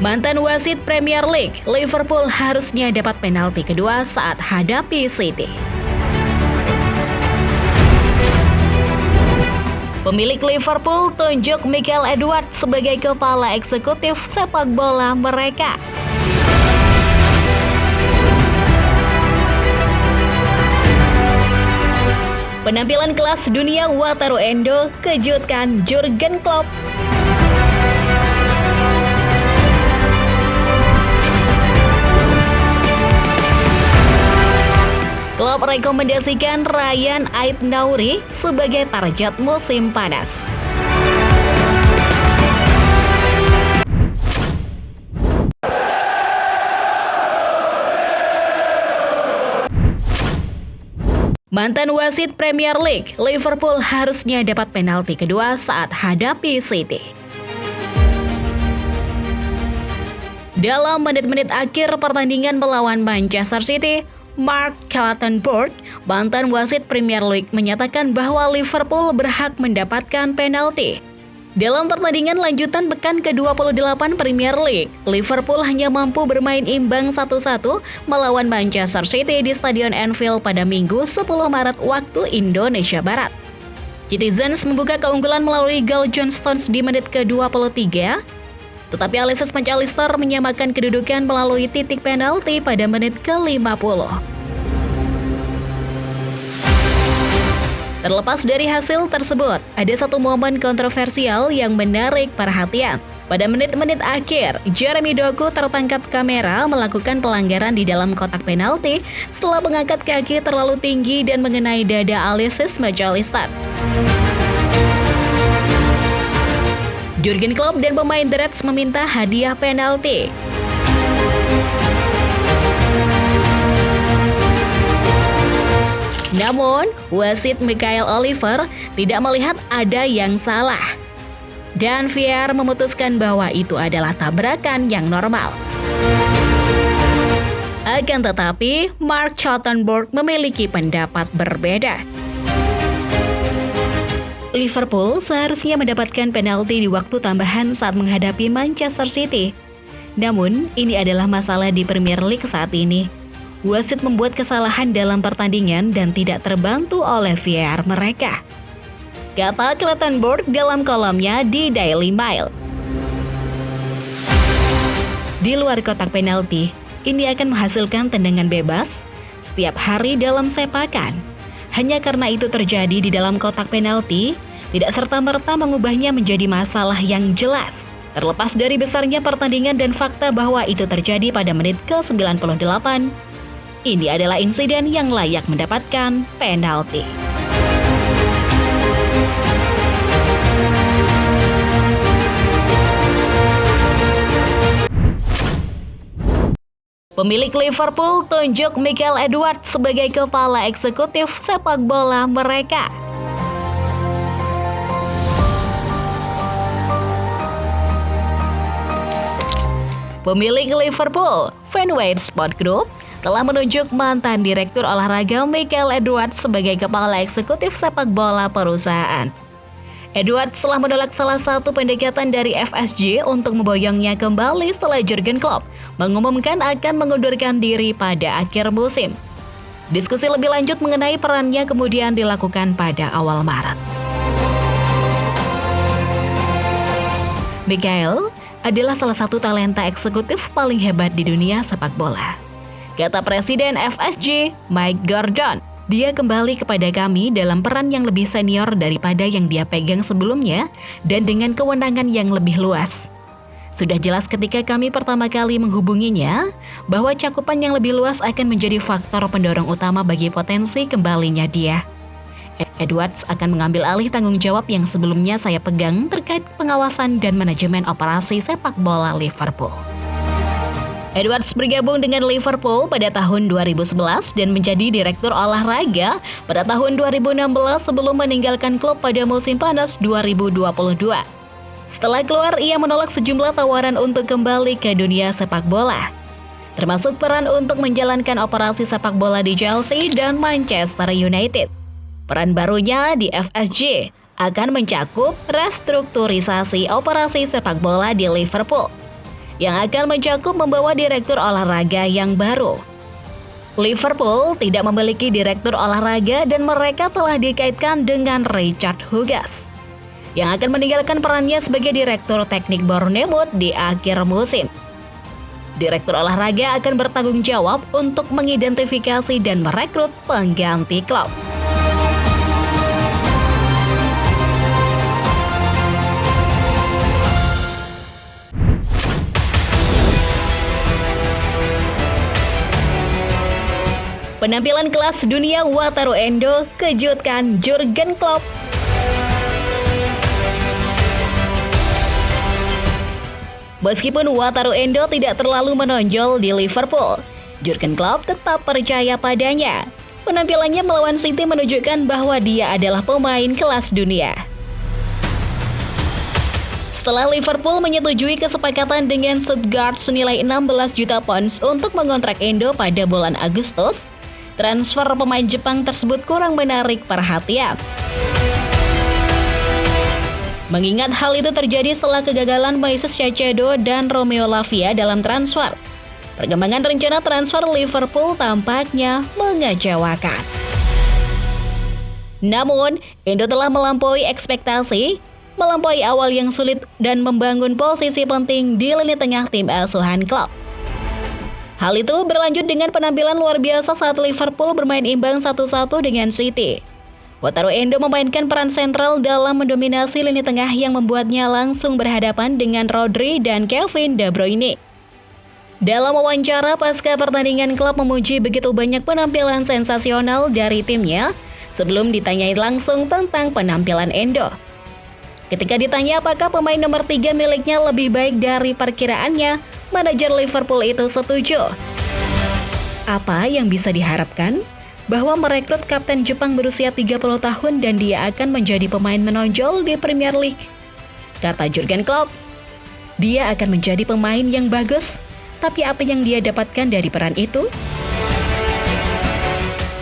Mantan wasit Premier League, Liverpool harusnya dapat penalti kedua saat hadapi City. Pemilik Liverpool tunjuk Mikel Edwards sebagai kepala eksekutif sepak bola mereka. Penampilan kelas dunia Wataru Endo kejutkan Jurgen Klopp. Klopp rekomendasikan Ryan Ait-Nouri sebagai target musim panas. Mantan wasit Premier League, Liverpool harusnya dapat penalti kedua saat hadapi City. Dalam menit-menit akhir pertandingan melawan Manchester City, Mark Clattenburg, mantan wasit Premier League, menyatakan bahwa Liverpool berhak mendapatkan penalti. Dalam pertandingan lanjutan pekan ke-28 Premier League, Liverpool hanya mampu bermain imbang 1-1 melawan Manchester City di Stadion Anfield pada Minggu 10 Maret waktu Indonesia Barat. Citizens membuka keunggulan melalui gol John Stones di menit ke-23, tetapi Alexis McAllister menyamakan kedudukan melalui titik penalti pada menit ke-50. Terlepas dari hasil tersebut, ada satu momen kontroversial yang menarik perhatian. Pada menit-menit akhir, Jeremy Doku tertangkap kamera melakukan pelanggaran di dalam kotak penalti setelah mengangkat kaki terlalu tinggi dan mengenai dada Alexis McAllister. Jurgen Klopp dan pemain The Reds meminta hadiah penalti. Namun, wasit Michael Oliver tidak melihat ada yang salah. Dan VAR memutuskan bahwa itu adalah tabrakan yang normal. Akan tetapi, Mark Clattenburg memiliki pendapat berbeda. Liverpool seharusnya mendapatkan penalti di waktu tambahan saat menghadapi Manchester City. Namun, ini adalah masalah di Premier League saat ini. Wasit membuat kesalahan dalam pertandingan dan tidak terbantu oleh VAR mereka, kata Clattenburg dalam kolomnya di Daily Mail. Di luar kotak penalti, ini akan menghasilkan tendangan bebas setiap hari dalam sepakan. Hanya karena itu terjadi di dalam kotak penalti, tidak serta-merta mengubahnya menjadi masalah yang jelas. Terlepas dari besarnya pertandingan dan fakta bahwa itu terjadi pada menit ke-98, ini adalah insiden yang layak mendapatkan penalti. Pemilik Liverpool tunjuk Mikel Edwards sebagai kepala eksekutif sepak bola mereka. Pemilik Liverpool, Fenway Sport Group, telah menunjuk mantan direktur olahraga Mikel Edwards sebagai kepala eksekutif sepak bola perusahaan. Edwards telah menolak salah satu pendekatan dari FSG untuk memboyongnya kembali setelah Jurgen Klopp mengumumkan akan mengundurkan diri pada akhir musim. Diskusi lebih lanjut mengenai perannya kemudian dilakukan pada awal Maret. Mikel adalah salah satu talenta eksekutif paling hebat di dunia sepak bola, kata Presiden FSG, Mike Gordon. Dia kembali kepada kami dalam peran yang lebih senior daripada yang dia pegang sebelumnya dan dengan kewenangan yang lebih luas. Sudah jelas ketika kami pertama kali menghubunginya bahwa cakupan yang lebih luas akan menjadi faktor pendorong utama bagi potensi kembalinya dia. Edwards akan mengambil alih tanggung jawab yang sebelumnya saya pegang terkait pengawasan dan manajemen operasi sepak bola Liverpool. Edwards bergabung dengan Liverpool pada tahun 2011 dan menjadi direktur olahraga pada tahun 2016 sebelum meninggalkan klub pada musim panas 2022. Setelah keluar, ia menolak sejumlah tawaran untuk kembali ke dunia sepak bola, termasuk peran untuk menjalankan operasi sepak bola di Chelsea dan Manchester United. Peran barunya di FSG akan mencakup restrukturisasi operasi sepak bola di Liverpool. yang akan mencakup membawa direktur olahraga yang baru. Liverpool tidak memiliki direktur olahraga dan mereka telah dikaitkan dengan Richard Hughes yang akan meninggalkan perannya sebagai direktur teknik Bournemouth di akhir musim. Direktur olahraga akan bertanggung jawab untuk mengidentifikasi dan merekrut pengganti Klopp. Penampilan kelas dunia Wataru Endo kejutkan Jurgen Klopp. Meskipun Wataru Endo tidak terlalu menonjol di Liverpool, Jurgen Klopp tetap percaya padanya. Penampilannya melawan City menunjukkan bahwa dia adalah pemain kelas dunia. Setelah Liverpool menyetujui kesepakatan dengan Stuttgart senilai 16 juta pounds untuk mengontrak Endo pada bulan Agustus, transfer pemain Jepang tersebut kurang menarik perhatian. Mengingat hal itu terjadi setelah kegagalan Moises Caicedo dan Romeo Lavia dalam transfer, perkembangan rencana transfer Liverpool tampaknya mengecewakan. Namun, Endo telah melampaui ekspektasi, melampaui awal yang sulit dan membangun posisi penting di lini tengah tim asuhan Klopp. Hal itu berlanjut dengan penampilan luar biasa saat Liverpool bermain imbang 1-1 dengan City. Wataru Endo memainkan peran sentral dalam mendominasi lini tengah yang membuatnya langsung berhadapan dengan Rodri dan Kevin De Bruyne. Dalam wawancara pasca pertandingan, Klopp memuji begitu banyak penampilan sensasional dari timnya sebelum ditanyai langsung tentang penampilan Endo. Ketika ditanya apakah pemain nomor 3 miliknya lebih baik dari perkiraannya, manajer Liverpool itu setuju. Apa yang bisa diharapkan? Bahwa merekrut kapten Jepang berusia 30 tahun dan dia akan menjadi pemain menonjol di Premier League. Kata Jurgen Klopp, dia akan menjadi pemain yang bagus, tapi apa yang dia dapatkan dari peran itu?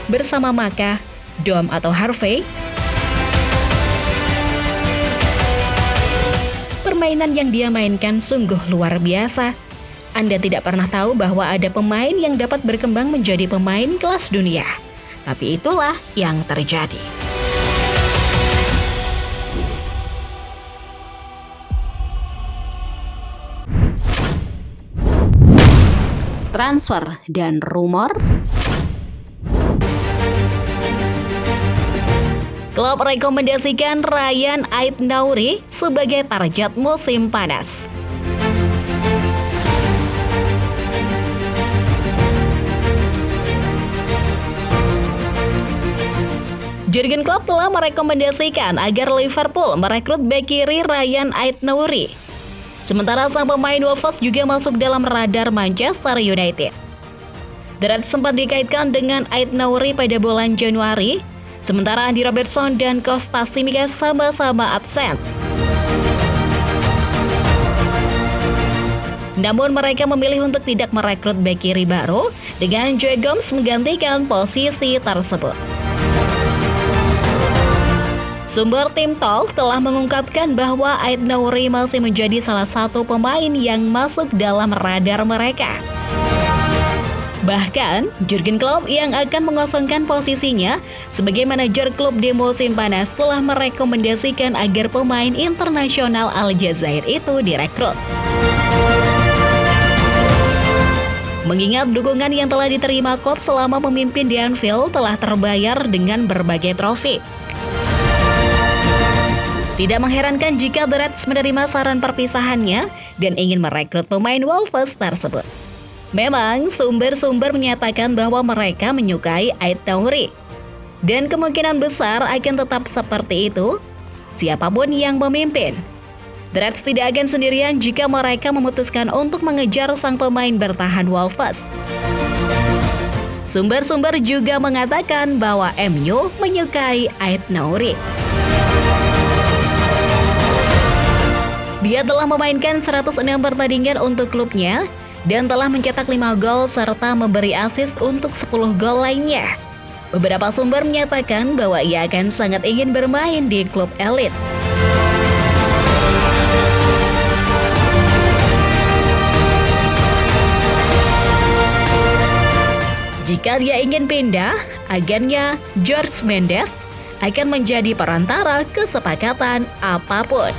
Bersama Maka, Dom atau Harvey, permainan yang dia mainkan sungguh luar biasa. Anda tidak pernah tahu bahwa ada pemain yang dapat berkembang menjadi pemain kelas dunia. Tapi itulah yang terjadi. Transfer dan rumor. Klopp rekomendasikan Ryan Ait-Nouri sebagai target musim panas. Jurgen Klopp telah merekomendasikan agar Liverpool merekrut bek kiri Ryan Ait-Nouri. Sementara sang pemain Wolves juga masuk dalam radar Manchester United. The Reds sempat dikaitkan dengan Ait-Nouri pada bulan Januari, sementara Andy Robertson dan Kostas Tsimikas sama-sama absen. Namun mereka memilih untuk tidak merekrut bek kiri baru dengan Joe Gomez menggantikan posisi tersebut. Sumber tim Talk telah mengungkapkan bahwa Ait-Nouri masih menjadi salah satu pemain yang masuk dalam radar mereka. Bahkan, Jurgen Klopp yang akan mengosongkan posisinya sebagai manajer klub di musim panas telah merekomendasikan agar pemain internasional Aljazair itu direkrut. Mengingat dukungan yang telah diterima Klopp selama memimpin di Anfield telah terbayar dengan berbagai trofi. Tidak mengherankan jika The Reds menerima saran perpisahannya dan ingin merekrut pemain Wolves tersebut. Memang, sumber-sumber menyatakan bahwa mereka menyukai Ait-Nouri. Dan kemungkinan besar akan tetap seperti itu, siapapun yang memimpin. The Reds tidak akan sendirian jika mereka memutuskan untuk mengejar sang pemain bertahan Wolves. Sumber-sumber juga mengatakan bahwa MU menyukai Ait-Nouri. Dia telah memainkan 106 pertandingan untuk klubnya dan telah mencetak 5 gol serta memberi assist untuk 10 gol lainnya. Beberapa sumber menyatakan bahwa ia akan sangat ingin bermain di klub elit. Jika dia ingin pindah, agennya George Mendes akan menjadi perantara kesepakatan apapun.